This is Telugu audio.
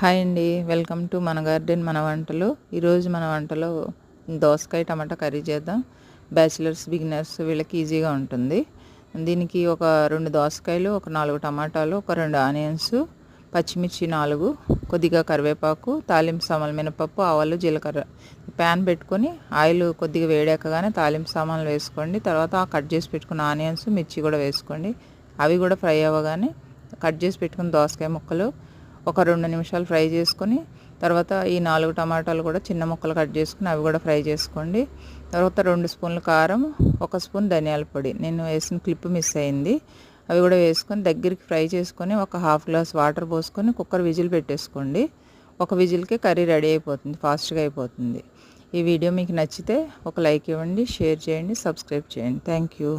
హాయ్ అండి, వెల్కమ్ టు మన గార్డెన్ మన వంటలు. ఈరోజు మన వంటలో దోసకాయ టమాటా కర్రీ చేద్దాం. బ్యాచిలర్స్, బిగినర్స్ వీళ్ళకి ఈజీగా ఉంటుంది. దీనికి ఒక 2 దోసకాయలు, ఒక 4 టమాటాలు, ఒక 2 ఆనియన్స్, పచ్చిమిర్చి 4, కొద్దిగా కరివేపాకు, తాలింపు సామాన్లు మినపప్పు, ఆవాలు, జీలకర్ర. ప్యాన్ పెట్టుకొని ఆయిల్ కొద్దిగా వేడెక్కగానే తాలింపు సామాన్లు వేసుకోండి. తర్వాత కట్ చేసి పెట్టుకున్న ఆనియన్స్, మిర్చి కూడా వేసుకోండి. అవి కూడా ఫ్రై అవ్వగానే కట్ చేసి పెట్టుకున్న దోసకాయ ముక్కలు ఒక 2 నిమిషాలు ఫ్రై చేసుకొని, తర్వాత ఈ 4 టమాటాలు కూడా చిన్న ముక్కలు కట్ చేసుకుని అవి కూడా ఫ్రై చేసుకోండి. తర్వాత 2 స్పూన్లు కారం, 1 స్పూన్ ధనియాల పొడి, నేను వేసిన క్లిప్ మిస్ అయింది, అవి కూడా వేసుకొని దగ్గరికి ఫ్రై చేసుకొని ఒక హాఫ్ గ్లాస్ వాటర్ పోసుకొని కుక్కర్ విజిల్ పెట్టేసుకోండి. ఒక విజిల్కి కర్రీ రెడీ అయిపోతుంది, ఫాస్ట్గా అయిపోతుంది. ఈ వీడియో మీకు నచ్చితే ఒక లైక్ ఇవ్వండి, షేర్ చేయండి, సబ్స్క్రైబ్ చేయండి. Thank you.